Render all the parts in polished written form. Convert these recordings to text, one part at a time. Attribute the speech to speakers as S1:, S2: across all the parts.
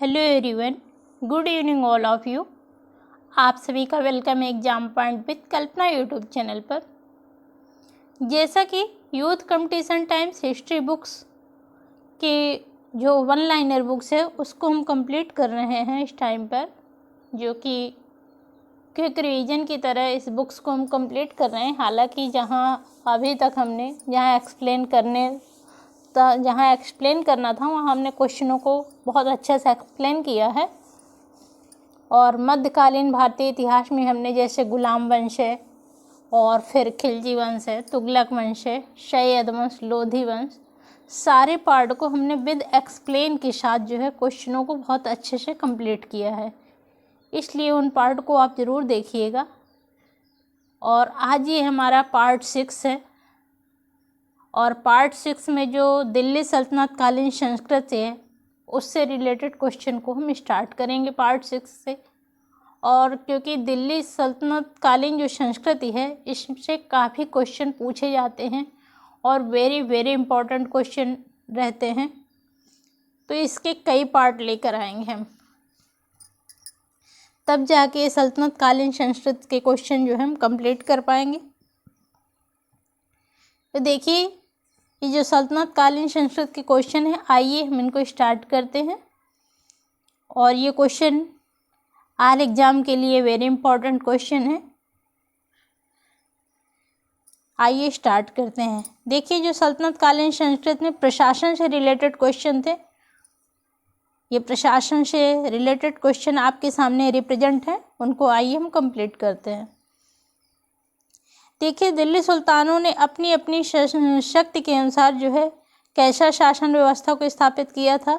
S1: Hello everyone, good evening all of you. आप सभी का welcome exam point with Kalpana YouTube channel पर। जैसा कि youth competition times history books के जो वन लाइनर बुक्स है उसको हम कंप्लीट कर रहे हैं इस टाइम पर, जो कि क्विक रिवीजन की तरह इस बुक्स को हम कंप्लीट कर रहे हैं। हालांकि जहां अभी तक हमने जहां एक्सप्लेन करना था वहाँ हमने क्वेश्चनों को बहुत अच्छे से एक्सप्लेन किया है। और मध्यकालीन भारतीय इतिहास में हमने जैसे गुलाम वंश है और फिर खिलजी वंश है, तुगलक वंश है, शैयद वंश, लोधी वंश, सारे पार्ट को हमने विद एक्सप्लेन के साथ जो है क्वेश्चनों को बहुत अच्छे से कंप्लीट किया है। इसलिए उन पार्ट को आप ज़रूर देखिएगा। और आज ये हमारा पार्ट 6 है और पार्ट 6 में जो दिल्ली सल्तनत कालीन संस्कृति है उससे रिलेटेड क्वेश्चन को हम स्टार्ट करेंगे पार्ट 6 से। और क्योंकि दिल्ली सल्तनत कालीन जो संस्कृति है इससे काफ़ी क्वेश्चन पूछे जाते हैं और वेरी वेरी इम्पोर्टेंट क्वेश्चन रहते हैं, तो इसके कई पार्ट लेकर आएंगे हम, तब जाके सल्तनत कालीन संस्कृति के क्वेश्चन जो है हम कंप्लीट कर पाएंगे। तो देखिए, ये जो सल्तनत कालीन संस्कृति के क्वेश्चन है, आइए हम इनको स्टार्ट करते हैं। और ये क्वेश्चन आर एग्जाम के लिए वेरी इंपॉर्टेंट क्वेश्चन है। आइए स्टार्ट करते हैं। देखिए, जो सल्तनत कालीन संस्कृति में प्रशासन से रिलेटेड क्वेश्चन थे, ये प्रशासन से रिलेटेड क्वेश्चन आपके सामने रिप्रेजेंट है, उनको आइए हम कंप्लीट करते हैं। देखिए, दिल्ली सुल्तानों ने अपनी अपनी शक्ति के अनुसार जो है कैसा शासन व्यवस्था को स्थापित किया था।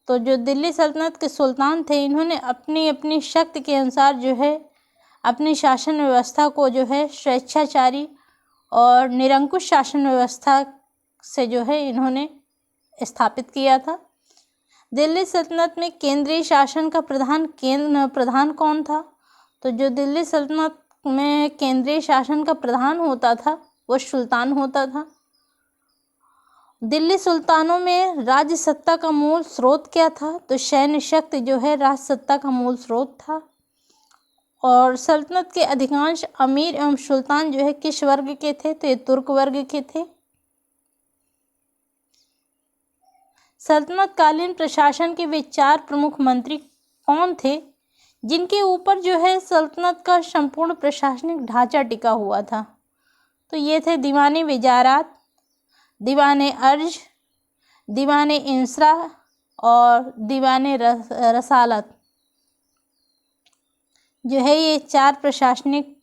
S1: तो जो दिल्ली सल्तनत के सुल्तान थे, इन्होंने अपनी अपनी शक्ति के अनुसार जो है अपनी शासन व्यवस्था को जो है स्वेच्छाचारी और निरंकुश शासन व्यवस्था से जो है इन्होंने स्थापित किया था। दिल्ली सल्तनत में केंद्रीय शासन का प्रधान कौन था? तो जो दिल्ली सल्तनत में केंद्रीय शासन का प्रधान होता था वो सुल्तान होता था। दिल्ली सुल्तानों में राज्य सत्ता का मूल स्रोत क्या था? तो सैन्य शक्ति जो है राज्य सत्ता का मूल स्रोत था। और सल्तनत के अधिकांश अमीर एवं सुल्तान जो है किस वर्ग के थे? तो ये तुर्क वर्ग के थे। सल्तनत कालीन प्रशासन के वे 4 प्रमुख मंत्री कौन थे जिनके ऊपर जो है सल्तनत का संपूर्ण प्रशासनिक ढांचा टिका हुआ था? तो ये थे दीवाने वजारत, दीवाने अर्ज, दीवाने इंसरा और दीवाने रसालत। जो है ये 4 प्रशासनिक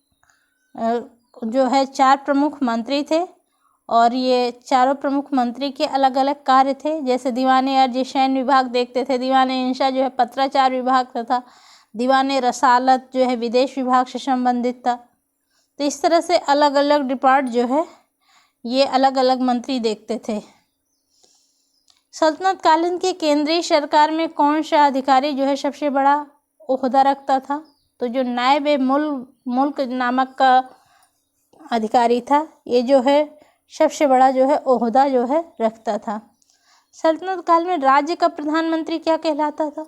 S1: जो है 4 प्रमुख मंत्री थे और ये चारों प्रमुख मंत्री के अलग अलग कार्य थे। जैसे दीवाने अर्ज सैन्य विभाग देखते थे, दीवाने इंसरा जो है पत्राचार विभाग तथा दीवाने रसालत जो है विदेश विभाग से संबंधित था। तो इस तरह से अलग अलग डिपार्ट जो है ये अलग अलग मंत्री देखते थे। सल्तनत कालीन के केंद्रीय सरकार में कौन सा अधिकारी जो है सबसे बड़ा ओहदा रखता था? तो जो नायब मुल्क नामक का अधिकारी था, ये जो है सबसे बड़ा जो है ओहदा जो है रखता था। सल्तनत काल में राज्य का प्रधानमंत्री क्या कहलाता था?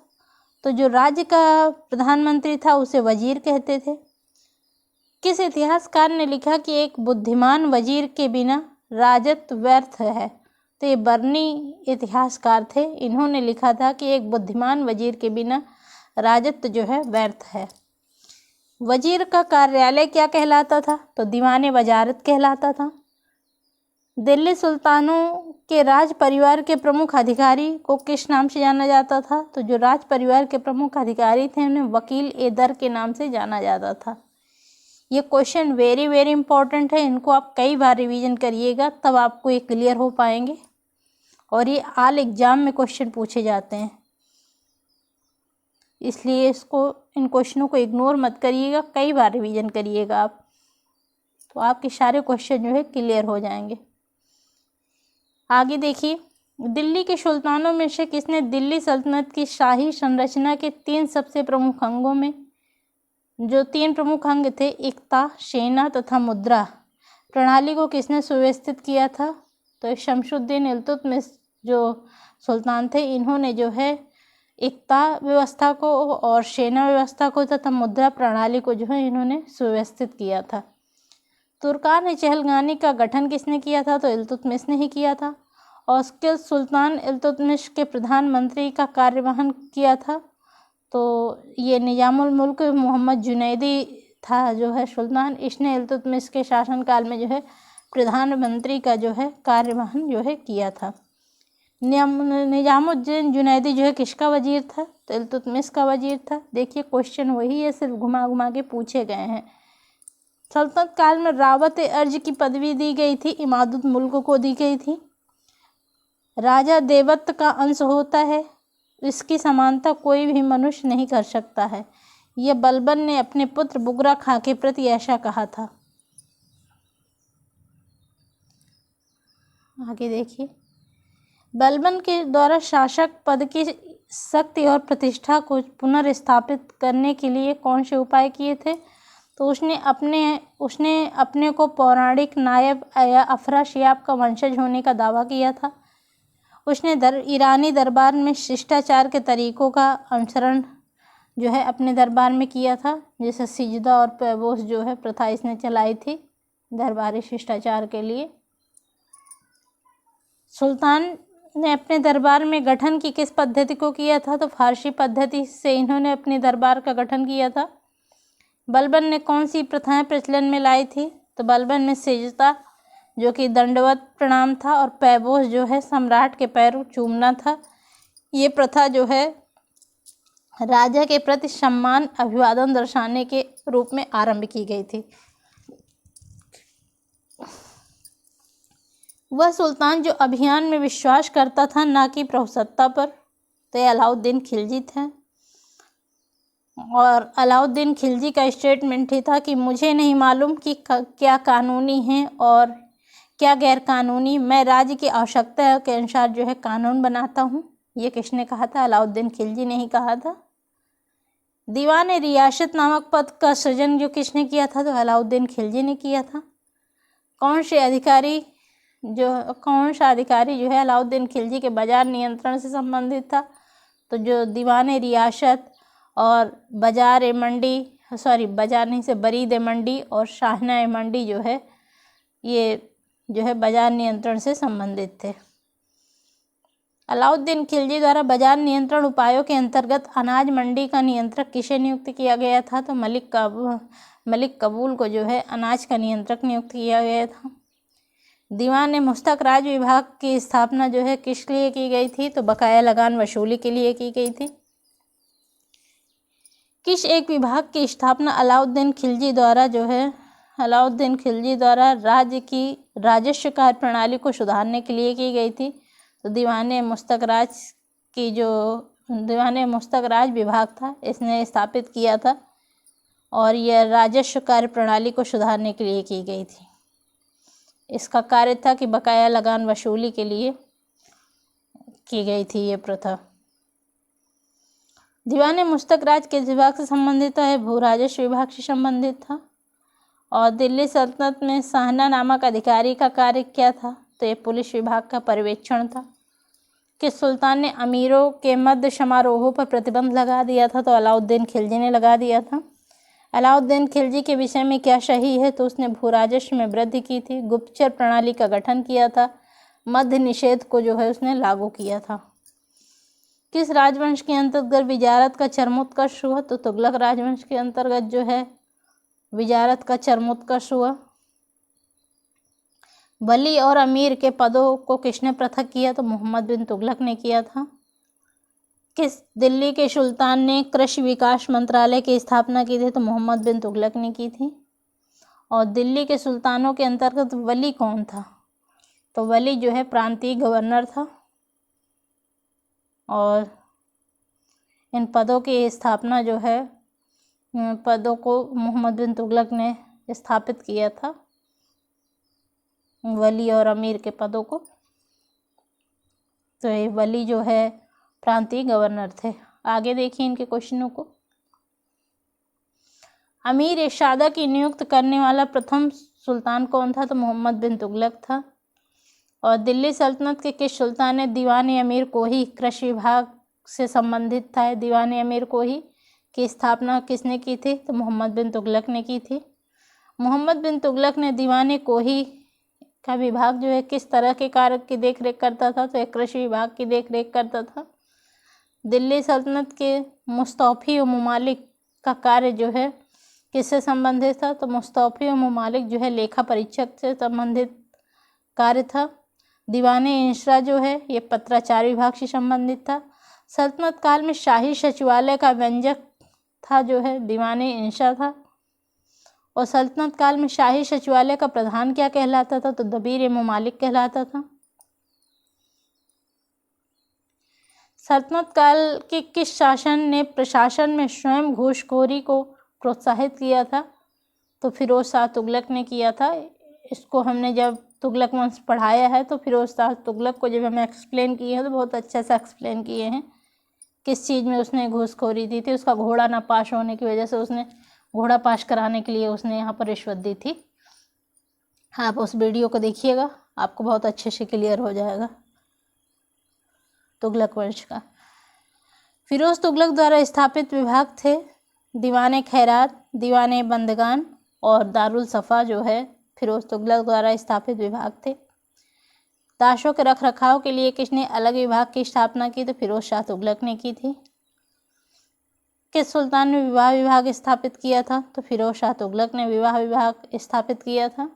S1: तो जो राज्य का प्रधानमंत्री था उसे वजीर कहते थे। किस इतिहासकार ने लिखा कि एक बुद्धिमान वजीर के बिना राजत्व व्यर्थ है? तो ये बर्नी इतिहासकार थे, इन्होंने लिखा था कि एक बुद्धिमान वजीर के बिना राजत्व जो है व्यर्थ है। वजीर का कार्यालय क्या कहलाता था? तो दीवाने वजारत कहलाता था। दिल्ली सुल्तानों के राज परिवार के प्रमुख अधिकारी को किस नाम से जाना जाता था? तो जो राज परिवार के प्रमुख अधिकारी थे उन्हें वकील ए दर के नाम से जाना जाता था। ये क्वेश्चन वेरी वेरी इंपॉर्टेंट है, इनको आप कई बार रिवीजन करिएगा तब आपको ये क्लियर हो पाएंगे। और ये ऑल एग्जाम में क्वेश्चन पूछे जाते हैं, इसलिए इन क्वेश्चनों को इग्नोर मत करिएगा, कई बार रिवीजन करिएगा आप, तो आपके सारे क्वेश्चन जो है क्लियर हो जाएंगे। आगे देखिए, दिल्ली के सुल्तानों में से किसने दिल्ली सल्तनत की शाही संरचना के 3 सबसे प्रमुख अंगों में, जो 3 प्रमुख अंग थे, एकता, सेना तथा मुद्रा प्रणाली को किसने सुव्यवस्थित किया था? तो शमसुद्दीन इल्तुतमिश जो सुल्तान थे, इन्होंने जो है एकता व्यवस्था को और सेना व्यवस्था को तथा मुद्रा प्रणाली को जो है इन्होंने सुव्यवस्थित किया था। तुर्कान चहलगानी का गठन किसने किया था? तो इल्तुतमिश ने ही किया था। और सुल्तान इल्तुतमिश के प्रधानमंत्री का कार्यवाहन किया था। तो ये निजामुल मुल्क मोहम्मद जुनैदी था जो है सुल्तान, इसने इल्तुतमिश के शासनकाल में जो है प्रधानमंत्री का जो है कार्यवाहन जो है किया था। निजामुद्दीन जुनैदी जो है किसका वजीर था? तो इल्तुतमिश का वजीर था। देखिए क्वेश्चन वही है, सिर्फ घुमा घुमा के पूछे गए हैं। सल्तनत काल में रावत अर्ज की पदवी दी गई थी, इमादुल मुल्क को दी गई थी। राजा देवत्व का अंश होता है, इसकी समानता कोई भी मनुष्य नहीं कर सकता है। यह बलबन ने अपने पुत्र बुगरा खां के प्रति ऐसा कहा था। आगे देखिए, बलबन के द्वारा शासक पद की शक्ति और प्रतिष्ठा को पुनर्स्थापित करने के लिए कौन से उपाय किए थे? तो उसने अपने को पौराणिक नायब या अफराशियाब का वंशज होने का दावा किया था। उसने ईरानी दरबार में शिष्टाचार के तरीकों का अनुसरण जो है अपने दरबार में किया था, जैसे सिजदा और पैबोस जो है प्रथा इसने चलाई थी दरबारी शिष्टाचार के लिए। सुल्तान ने अपने दरबार में गठन की किस पद्धति को किया था? तो फारसी पद्धति से इन्होंने अपने दरबार का गठन किया था। बलबन ने कौन सी प्रथाएं प्रचलन में लाई थी? तो बलबन ने सिजदा जो कि दंडवत प्रणाम था और पैबोस जो है सम्राट के पैर चूमना था। ये प्रथा जो है राजा के प्रति सम्मान अभिवादन दर्शाने के रूप में आरंभ की गई थी। वह सुल्तान जो अभियान में विश्वास करता था ना कि प्रभुसत्ता पर, तो ये अलाउद्दीन खिलजी थे। और अलाउद्दीन खिलजी का स्टेटमेंट ही था कि मुझे नहीं मालूम कि क्या कानूनी है और क्या गैर कानूनी, मैं राज्य की आवश्यकता के अनुसार जो है कानून बनाता हूँ। ये किसने कहा था? अलाउद्दीन खिलजी ने ही कहा था। दीवान रियासत नामक पद का सृजन जो किसने किया था? तो अलाउद्दीन खिलजी ने किया था। कौन सा अधिकारी जो है अलाउद्दीन खिलजी के बाजार नियंत्रण से संबंधित था? तो जो दीवान रियासत और बरीद मंडी और शाहना मंडी जो है ये जो है बाजार नियंत्रण से संबंधित थे। अलाउद्दीन खिलजी द्वारा बाजार नियंत्रण उपायों के अंतर्गत अनाज मंडी का नियंत्रक किसे नियुक्त किया गया था? तो मलिक कबूल को जो है अनाज का नियंत्रक नियुक्त किया गया था। दीवान मुस्तक राज विभाग की स्थापना जो है किस लिए की गई थी? तो बकाया लगान वसूली के लिए की गई थी। किस एक विभाग की स्थापना अलाउद्दीन खिलजी द्वारा राज्य की राजस्व कार्य प्रणाली को सुधारने के लिए की गई थी? तो दीवान मुस्तक राज विभाग था, इसने स्थापित किया था और यह राजस्व कार्य प्रणाली को सुधारने के लिए की गई थी। इसका कार्य था कि बकाया लगान वसूली के लिए की गई थी ये प्रथा। दीवान मुस्तक राज किस विभाग से संबंधित है? भू राजस्व विभाग से संबंधित था। और दिल्ली सल्तनत में शाहना नामक अधिकारी का कार्य क्या था? तो ये पुलिस विभाग का पर्यवेक्षण था। किस सुल्तान ने अमीरों के मध्य समारोहों पर प्रतिबंध लगा दिया था? तो अलाउद्दीन खिलजी ने लगा दिया था। अलाउद्दीन खिलजी के विषय में क्या सही है? तो उसने भू राजस्व में वृद्धि की थी, गुप्तचर प्रणाली का गठन किया था, मध्य निषेध को जो है उसने लागू किया था। किस राजवंश के अंतर्गत विजारत का चरमोत्कर्ष हुआ? तो तुगलक राजवंश के अंतर्गत जो है विजारत का चरमोत्कर्ष हुआ। वली और अमीर के पदों को किसने पृथक किया? तो मोहम्मद बिन तुगलक ने किया था। किस दिल्ली के सुल्तान ने कृषि विकास मंत्रालय की स्थापना की थी? तो मोहम्मद बिन तुगलक ने की थी। और दिल्ली के सुल्तानों के अंतर्गत वली कौन था? तो वली जो है प्रांतीय गवर्नर था। और इन पदों की स्थापना जो है पदों को मोहम्मद बिन तुगलक ने स्थापित किया था, वली और अमीर के पदों को। तो ये वली जो है प्रांतीय गवर्नर थे। आगे देखिए इनके क्वेश्चनों को। अमीर ए शादा की नियुक्त करने वाला प्रथम सुल्तान कौन था? तो मोहम्मद बिन तुगलक था। और दिल्ली सल्तनत के किस सुल्तान ने दीवान अमीर को ही कृषि विभाग से संबंधित था दीवान अमीर कोही की स्थापना किसने की थी? तो मोहम्मद बिन तुगलक ने की थी। मोहम्मद बिन तुगलक ने दीवान कोही का विभाग जो है किस तरह के कार्य की देखरेख करता था? तो एक कृषि विभाग की देखरेख करता था। दिल्ली सल्तनत के मुस्तौफी व ममालिक का कार्य जो है किससे संबंधित था? तो मुस्तौफी व ममालिक जो है लेखा परीक्षक से संबंधित कार्य था। दीवान इंशरा जो है ये पत्राचार विभाग से संबंधित था। सल्तनत काल में शाही सचिवालय का व्यंजक था जो है दीवान इंशरा था। और सल्तनत काल में शाही सचिवालय का प्रधान क्या कहलाता था? तो दबीर ममालिक कहलाता था। सल्तनत काल के किस शासन ने प्रशासन में स्वयं घूसखोरी को प्रोत्साहित किया था? तो फिरोज शाह तुगलक ने किया था। इसको हमने जब तुगलक वंश पढ़ाया है तो फिरोज शाह तुगलक को जब हमें एक्सप्लेन किए हैं तो बहुत अच्छे से एक्सप्लेन किए हैं किस चीज़ में उसने घूसखोरी दी थी। उसका घोड़ा ना पास होने की वजह से उसने घोड़ा पास कराने के लिए उसने यहाँ पर रिश्वत दी थी। आप उस वीडियो को देखिएगा, आपको बहुत अच्छे से क्लियर हो जाएगा तुगलक वंश का। फिरोज तुगलक द्वारा स्थापित विभाग थे दीवान खैरात, दीवान बंदगान और दारुल सफ़ा जो है फिरोज तुगलक द्वारा स्थापित विभाग थे। ताशों के रखरखाव के लिए किसने अलग विभाग की स्थापना की? तो फिरोज शाह तुगलक ने की थी। किस सुल्तान ने विवाह विभाग स्थापित किया था? तो फिरोज शाह तुगलक ने विवाह विभाग स्थापित किया था।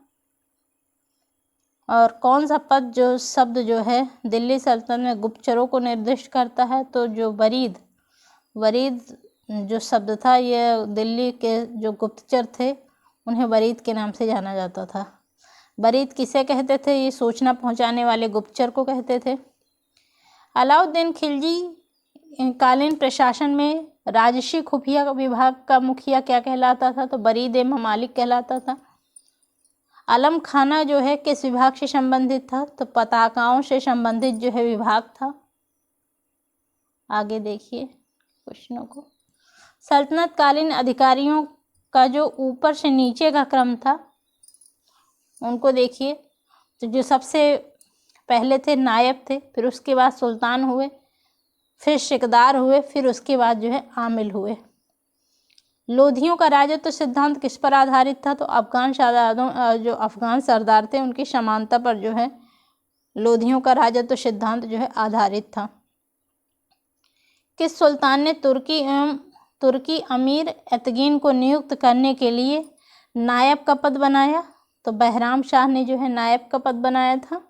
S1: और कौन सा पद जो शब्द जो है दिल्ली सल्तनत में गुप्तचरों को निर्दिष्ट करता है? तो जो वरीद जो शब्द था ये दिल्ली के जो गुप्तचर थे उन्हें वरीद के नाम से जाना जाता था। वरीद किसे कहते थे? ये सूचना पहुंचाने वाले गुप्तचर को कहते थे। अलाउद्दीन खिलजी कालीन प्रशासन में राजसी खुफिया विभाग का मुखिया क्या कहलाता था? तो बरीद ए ममालिक कहलाता था। आलम खाना जो है किस विभाग से संबंधित था? तो पताकाओं से संबंधित जो है विभाग था। आगे देखिए क्वेश्चनों को। सल्तनत कालीन अधिकारियों का जो ऊपर से नीचे का क्रम था उनको देखिए। तो जो सबसे पहले थे नायब थे, फिर उसके बाद सुल्तान हुए, फिर सिकदार हुए, फिर उसके बाद जो है आमिल हुए। लोधियों का राजत्व सिद्धांत किस पर आधारित था? तो अफगान सरदार थे उनकी समानता पर जो है लोधियों का राजत्व सिद्धांत जो है आधारित था। किस सुल्तान ने तुर्की अमीर एतगीन को नियुक्त करने के लिए नायब का पद बनाया? तो बहराम शाह ने जो है नायब का पद बनाया था।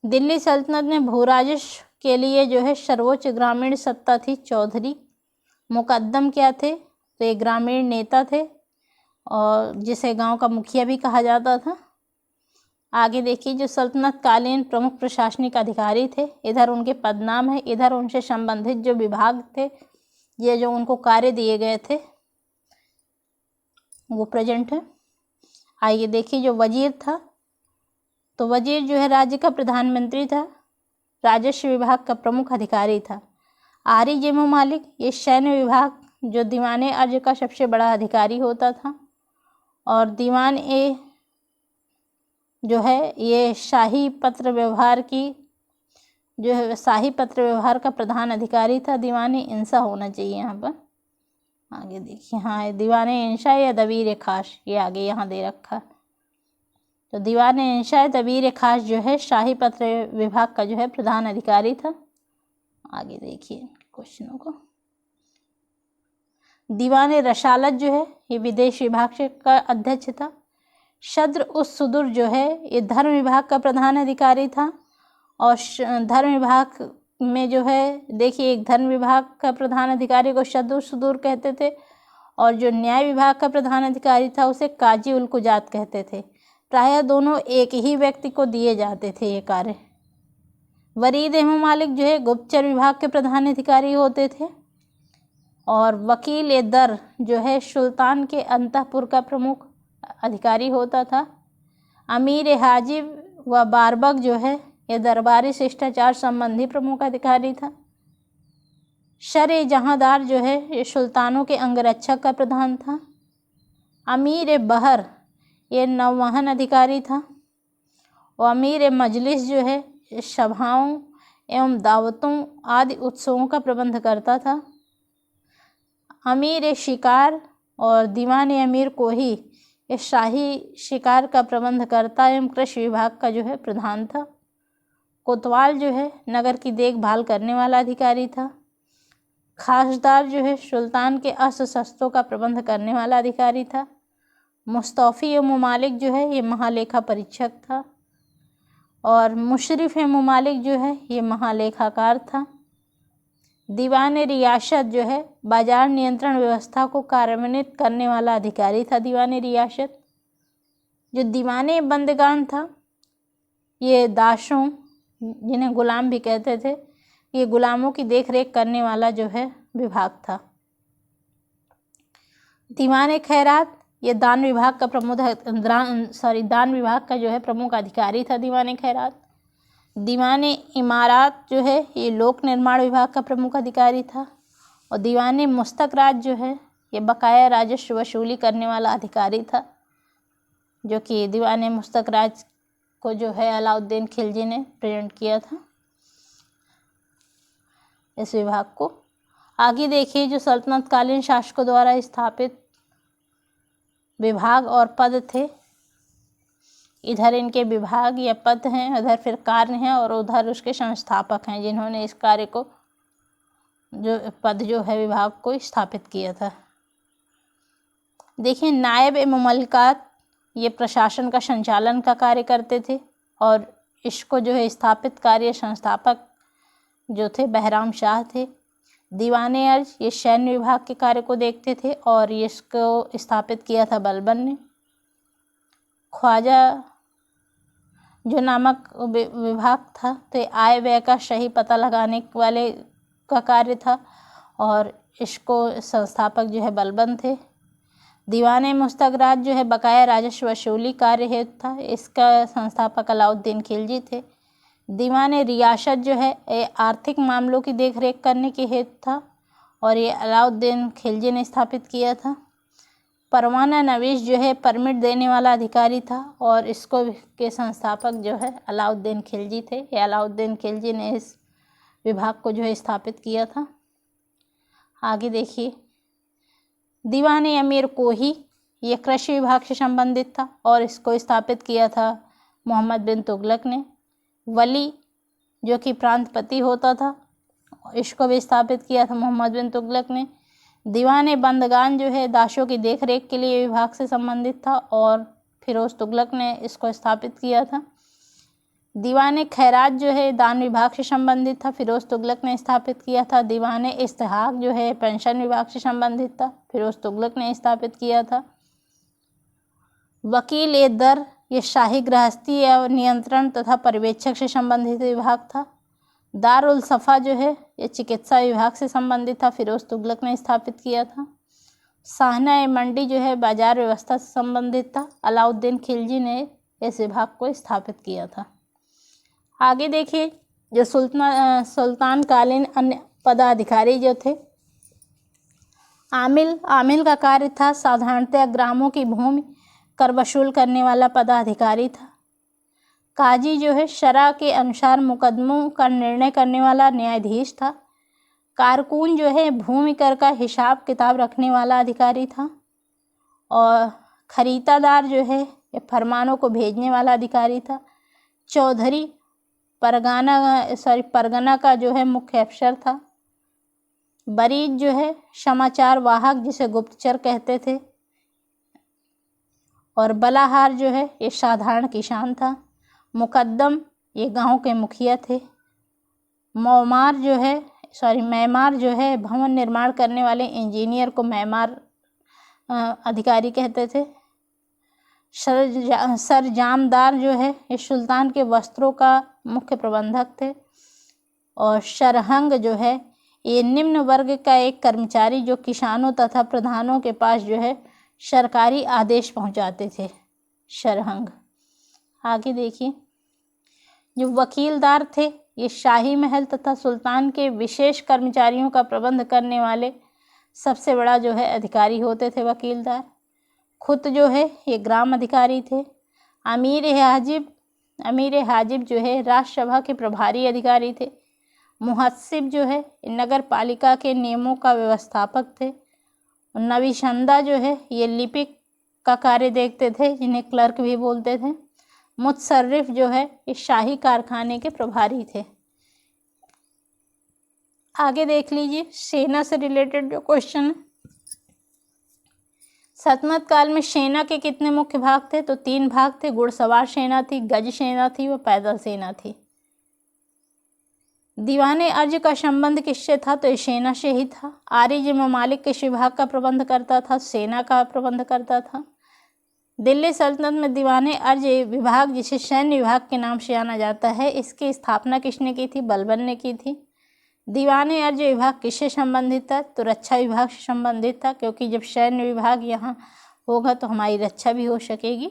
S1: दिल्ली सल्तनत में भूराजस्व के लिए जो है सर्वोच्च ग्रामीण सत्ता थी चौधरी। मुकद्दम क्या थे? तो ये ग्रामीण नेता थे और जिसे गांव का मुखिया भी कहा जाता था। आगे देखिए जो सल्तनत कालीन प्रमुख प्रशासनिक अधिकारी थे, इधर उनके पदनाम है, इधर उनसे संबंधित जो विभाग थे ये जो उनको कार्य दिए गए थे वो प्रेजेंट है। आइए देखिए जो वजीर था, तो वजीर जो है राज्य का प्रधानमंत्री था, राजस्व विभाग का प्रमुख अधिकारी था। आरी जे ममालिक ये सैन्य विभाग जो दीवान अर्ज का सबसे बड़ा अधिकारी होता था। और दीवान ए जो है ये शाही पत्र व्यवहार की जो है शाही पत्र व्यवहार का प्रधान अधिकारी था। दीवान इंसा होना चाहिए यहाँ पर। आगे देखिए, हाँ दीवान इंशा या दबीर खास, ये आगे यहाँ दे रखा। तो दीवान इंशा दबीर खास जो है शाही पत्र विभाग का जो है प्रधान अधिकारी था। आगे देखिए क्वेश्चनों को। दीवान रसालत जो है ये विदेश विभाग से का अध्यक्ष था। शद्र उस सुदूर जो है ये धर्म विभाग का प्रधान अधिकारी था। और धर्म विभाग में जो है देखिए एक धर्म विभाग का प्रधान अधिकारी को शद्र सुदूर कहते थे और जो न्याय विभाग का प्रधान अधिकारी था उसे काजी उल कुजात कहते थे। प्रायः दोनों एक ही व्यक्ति को दिए जाते थे ये कार्य। वरीद ए ममालिक जो है गुप्तचर विभाग के प्रधान अधिकारी होते थे। और वकील ए दर जो है सुल्तान के अंतःपुर का प्रमुख अधिकारी होता था। अमीर हाजिब व बारबक जो है ये दरबारी शिष्टाचार संबंधी प्रमुख अधिकारी था। शर जहांदार जो है ये सुल्तानों के अंगरक्षक का प्रधान था। अमीर बहर ये नौवहन अधिकारी था। और अमीर मजलिस जो है सभाओं एवं दावतों आदि उत्सवों का प्रबंध करता था। अमीर शिकार और दीवान अमीर को ही इस शाही शिकार का प्रबंध करता एवं कृषि विभाग का जो है प्रधान था। कोतवाल जो है नगर की देखभाल करने वाला अधिकारी था। खासदार जो है सुल्तान के अस्त्र शस्त्रों का प्रबंध करने वाला अधिकारी था। मुस्तौफी ए ममालिक जो है ये महालेखा परीक्षक था। और मुशरिफ ए ममालिक जो है ये महालेखाकार था। दीवान रियासत जो है बाजार नियंत्रण व्यवस्था को कार्यान्वित करने वाला अधिकारी था। दीवान रियासत जो दीवाने बंदगान था ये दासों जिन्हें गुलाम भी कहते थे, ये गुलामों की देखरेख करने वाला जो है विभाग था। दीवान खैरात ये दान विभाग का दान विभाग का जो है प्रमुख अधिकारी था दीवान खैरात। दीवान इमारात जो है ये लोक निर्माण विभाग का प्रमुख अधिकारी था। और दीवान मुस्तकरात जो है ये बकाया राजस्व वसूली करने वाला अधिकारी था, जो कि दीवान मुस्तकरात को जो है अलाउद्दीन खिलजी ने प्रेजेंट किया था इस विभाग को। आगे देखिए जो सल्तनतकालीन शासकों द्वारा स्थापित विभाग और पद थे। इधर इनके विभाग या पद हैं, उधर फिर कार्य हैं और उधर उसके संस्थापक हैं जिन्होंने इस कार्य को जो पद जो है विभाग को स्थापित किया था। देखिए नायब ए मुमल्लिकात ये प्रशासन का संचालन का कार्य करते थे और इसको जो है स्थापित कार्य संस्थापक जो थे बहराम शाह थे। दीवाने अर्ज ये सैन्य विभाग के कार्य को देखते थे और इसको स्थापित किया था बलबन ने। ख्वाजा जो नामक विभाग था तो आय व्यय का सही पता लगाने वाले का कार्य था और इसको संस्थापक जो है बलबन थे। दीवान मुस्तगरात जो है बकाया राजस्व वसूली कार्य हेतु था, इसका संस्थापक अलाउद्दीन खिलजी थे। दीवान रियासत जो है ये आर्थिक मामलों की देखरेख करने के हेतु था और ये अलाउद्दीन खिलजी ने स्थापित किया था। परवाना नवीश जो है परमिट देने वाला अधिकारी था और इसको के संस्थापक जो है अलाउद्दीन खिलजी थे। ये अलाउद्दीन खिलजी ने इस विभाग को जो है स्थापित किया था। आगे देखिए दीवान अमीर कोही ये कृषि विभाग से संबंधित था और इसको स्थापित किया था मोहम्मद बिन तुगलक ने। वली जो कि प्रांतपति होता था, इसको भी स्थापित किया था मोहम्मद बिन तुगलक ने। दीवान बंदगान जो है दासों की देखरेख के लिए विभाग से संबंधित था और फिरोज तुगलक ने इसको स्थापित किया था। दीवान खैरात जो है दान विभाग से संबंधित था, फिरोज तुगलक ने स्थापित किया था। दीवान इस्तेहाक जो है पेंशन विभाग से संबंधित था, फिरोज तुगलक ने स्थापित किया था। वकील ए दर ये शाही गृहस्थी या नियंत्रण तथा पर्यवेक्षक से संबंधित विभाग था। दारुल सफ़ा जो है ये चिकित्सा विभाग से संबंधित था, फिरोज तुगलक ने स्थापित किया था। साहना ए मंडी जो है बाजार व्यवस्था से संबंधित था, अलाउद्दीन खिलजी ने इस विभाग को स्थापित किया था। आगे देखिए जो सुल्तान कालीन अन्य पदाधिकारी जो थे। आमिल का कार्य था साधारणतः ग्रामों की भूमि कर वसूल करने वाला पदाधिकारी था। काजी जो है शरअ के अनुसार मुकदमों का निर्णय करने वाला न्यायाधीश था। कारकुन जो है भूमि कर का हिसाब किताब रखने वाला अधिकारी था। और खरीदादार जो है ये फरमानों को भेजने वाला अधिकारी था। चौधरी परगना का जो है मुख्य अफसर था। बरीज जो है समाचार वाहक जिसे गुप्तचर कहते थे। और बलाहार जो है ये साधारण किसान था। मुकद्दम ये गांव के मुखिया थे। मैमार जो है भवन निर्माण करने वाले इंजीनियर को मैमार अधिकारी कहते थे। सरजामदार जो है ये सुल्तान के वस्त्रों का मुख्य प्रबंधक थे। और सरहंग जो है ये निम्न वर्ग का एक कर्मचारी जो किसानों तथा प्रधानों के पास जो है सरकारी आदेश पहुंचाते थे, सरहंग। आगे देखिए जो वकीलदार थे ये शाही महल तथा सुल्तान के विशेष कर्मचारियों का प्रबंध करने वाले सबसे बड़ा जो है अधिकारी होते थे वकीलदार। खुद जो है ये ग्राम अधिकारी थे। अमीर हाजिब जो है राज्यसभा के प्रभारी अधिकारी थे। मुहस्सिब जो है नगर पालिका के नियमों का व्यवस्थापक थे। और नवीशंदा जो है ये लिपिक का कार्य देखते थे, जिन्हें क्लर्क भी बोलते थे। मुतसर्रिफ जो है ये शाही कारखाने के प्रभारी थे। आगे देख लीजिए सेना से रिलेटेड जो क्वेश्चन है। सल्तनत काल में सेना के कितने मुख्य भाग थे? तो 3 भाग थे। घुड़सवार सेना थी, गज सेना थी व पैदल सेना थी। दीवाने अर्ज का संबंध किससे था? तो ये सेना से ही था। आरिज ममालिक किस विभाग का प्रबंध करता था? सेना का प्रबंध करता था। दिल्ली सल्तनत में दीवाने अर्ज विभाग, जिसे सैन्य विभाग के नाम से जाना जाता है, इसकी स्थापना किसने की थी? बलबन ने की थी। दीवाने अर्ज विभाग किससे संबंधित था? तो रक्षा विभाग से संबंधित था, क्योंकि जब सैन्य विभाग यहाँ होगा तो हमारी रक्षा भी हो सकेगी।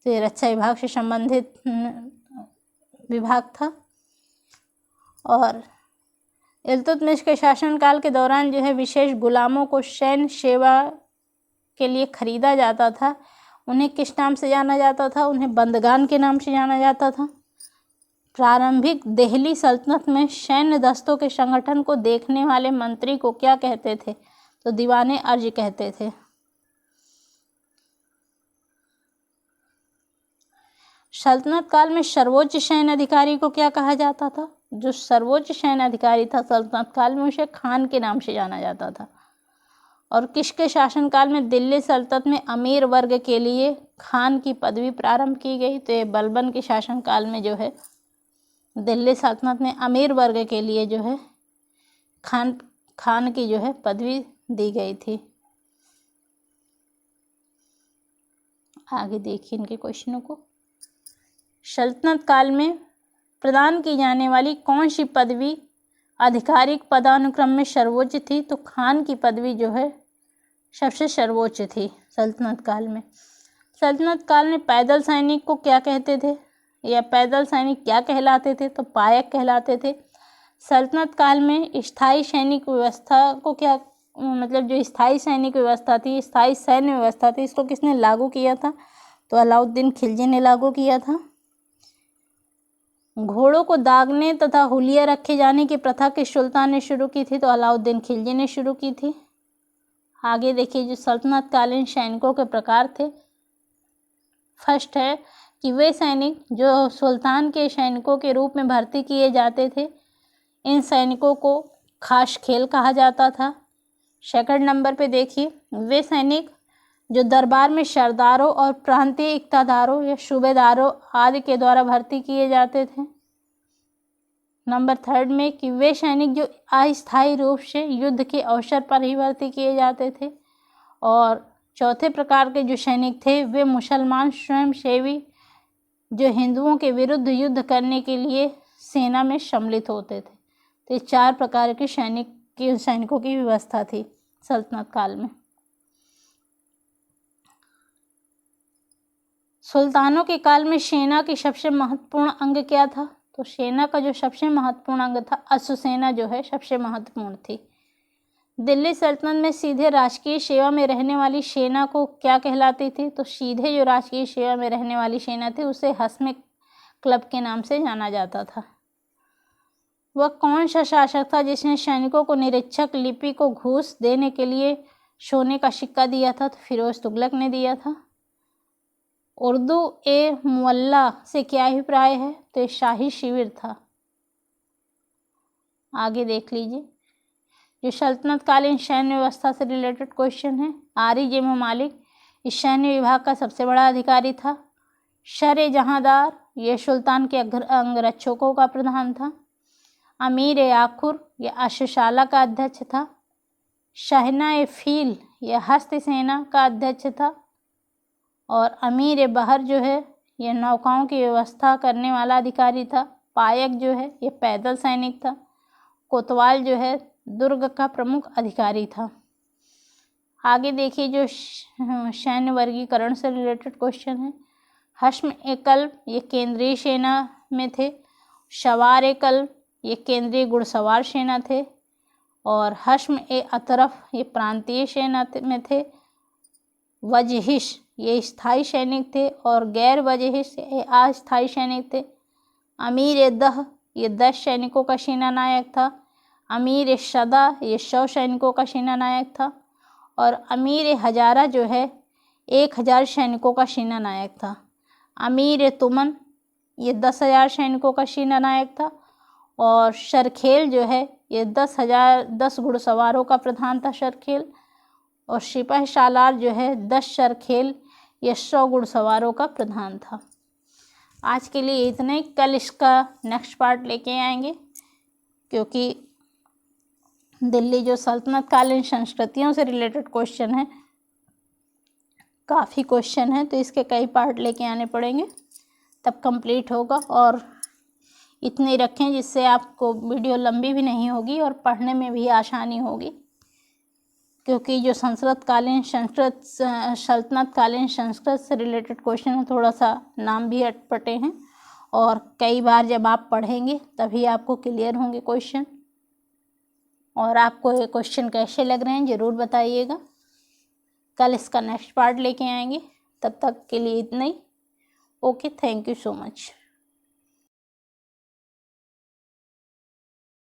S1: तो ये रक्षा विभाग से संबंधित विभाग था। और इल्तुतमिश के शासनकाल के दौरान जो है विशेष गुलामों को सैन्य सेवा के लिए खरीदा जाता था। उन्हें किस नाम से जाना जाता था? उन्हें बंदगान के नाम से जाना जाता था। प्रारंभिक दिल्ली सल्तनत में सैन्य दस्तों के संगठन को देखने वाले मंत्री को क्या कहते थे? तो दीवाने अर्ज कहते थे। सल्तनत काल में सर्वोच्च सैन्य अधिकारी को क्या कहा जाता था? जो सर्वोच्च सैन्य अधिकारी था सल्तनत काल में, उसे खान के नाम से जाना जाता था। और किसके शासनकाल में दिल्ली सल्तनत में अमीर वर्ग के लिए खान की पदवी प्रारंभ की गई? तो ये बलबन के शासनकाल में जो है दिल्ली सल्तनत में अमीर वर्ग के लिए जो है खान की जो है पदवी दी गई थी। आगे देखिए इनके क्वेश्चनों को। सल्तनत काल में प्रदान की जाने वाली कौन सी पदवी आधिकारिक पदानुक्रम में सर्वोच्च थी? तो खान की पदवी जो है सबसे सर्वोच्च थी सल्तनत काल में। सल्तनत काल में पैदल सैनिक को क्या कहते थे, या पैदल सैनिक क्या कहलाते थे? तो पायक कहलाते थे। सल्तनत काल में स्थायी सैनिक व्यवस्था को क्या, मतलब जो स्थायी सैनिक व्यवस्था थी, स्थायी सैन्य व्यवस्था थी, इसको किसने लागू किया था? तो अलाउद्दीन खिलजी ने लागू किया था। घोड़ों को दागने तथा हुलिया रखे जाने की प्रथा किस सुल्तान ने शुरू की थी? तो अलाउद्दीन खिलजी ने शुरू की थी। आगे देखिए जो सल्तनत कालीन सैनिकों के प्रकार थे। फर्स्ट है कि वे सैनिक जो सुल्तान के सैनिकों के रूप में भर्ती किए जाते थे, इन सैनिकों को खास खेल कहा जाता था। सेकंड नंबर पे देखिए वे सैनिक जो दरबार में सरदारों और प्रांतीय इक्तादारों या सूबेदारों आदि के द्वारा भर्ती किए जाते थे। नंबर थर्ड में कि वे सैनिक जो अस्थायी रूप से युद्ध के अवसर पर ही भर्ती किए जाते थे। और चौथे प्रकार के जो सैनिक थे वे मुसलमान स्वयंसेवी जो हिंदुओं के विरुद्ध युद्ध करने के लिए सेना में सम्मिलित होते थे। तो ये 4 प्रकार के सैनिकों की व्यवस्था थी सल्तनत काल में। सुल्तानों के काल में सेना की सबसे महत्वपूर्ण अंग क्या था? तो सेना का जो सबसे महत्वपूर्ण अंग था अश्वसेना जो है सबसे महत्वपूर्ण थी। दिल्ली सल्तनत में सीधे राजकीय सेवा में रहने वाली सेना को क्या कहलाती थी? तो सीधे जो राजकीय सेवा में रहने वाली सेना थी उसे हस्मे क्लब के नाम से जाना जाता था। वह कौन सा शासक था जिसने सैनिकों को निरीक्षक लिपि को घूस देने के लिए सोने का सिक्का दिया था? तो फिरोज तुगलक ने दिया था। उर्दू ए मुअल्ला से क्या अभिप्राय है? तो ये शाही शिविर था। आगे देख लीजिए जो सल्तनत कालीन सैन्य व्यवस्था से रिलेटेड क्वेश्चन है। आरिज ममालिक इस सैन्य विभाग का सबसे बड़ा अधिकारी था। शर जहांदार ये सुल्तान के अंगरक्षकों का प्रधान था। अमीर आखुर यह अश्वशाला का अध्यक्ष था। शहना ए फील यह हस्त सेना का अध्यक्ष था। और अमीर बहर जो है यह नौकाओं की व्यवस्था करने वाला अधिकारी था। पायक जो है यह पैदल सैनिक था। कोतवाल जो है दुर्ग का प्रमुख अधिकारी था। आगे देखिए जो सैन्य वर्गीकरण से रिलेटेड क्वेश्चन है। हश्म ए कल्ब ये केंद्रीय सेना में थे। सवार ए कल्ब ये केंद्रीय घुड़सवार सेना थे। और हश्म ए अतरफ ये प्रांतीय सेना में थे। वजहिश ये स्थायी सैनिक थे और गैर वजहिश ये अस्थायी सैनिक थे। अमीर ए दह ये 10 सैनिकों का सेनानायक था। अमीर शदा ये 100 सैनिकों का सेनानायक था। और अमीर हजारा जो है 1000 सैनिकों का सेनानायक था। अमीर तुमन ये 10,000 सैनिकों का सेनानायक था। और शरखेल जो है ये 10 घुड़सवारों का प्रधान था शरखेल। और सिपाही सालार जो है 10 शरखेल ये 100 घुड़सवारों का प्रधान था। आज के लिए इतना ही। कल इसका नेक्स्ट पार्ट लेके आएंगे, क्योंकि दिल्ली जो सल्तनत कालीन संस्कृतियों से रिलेटेड क्वेश्चन है, काफ़ी क्वेश्चन है, तो इसके कई पार्ट लेके आने पड़ेंगे, तब कंप्लीट होगा। और इतने रखें जिससे आपको वीडियो लंबी भी नहीं होगी और पढ़ने में भी आसानी होगी, क्योंकि जो सल्तनत कालीन संस्कृत से रिलेटेड क्वेश्चन है, थोड़ा सा नाम भी अटपटे हैं और कई बार जब आप पढ़ेंगे तभी आपको क्लियर होंगे क्वेश्चन। और आपको ये क्वेश्चन कैसे लग रहे हैं ज़रूर बताइएगा। कल इसका नेक्स्ट पार्ट लेके आएंगे, तब तक के लिए इतना ही। Okay, thank you so much.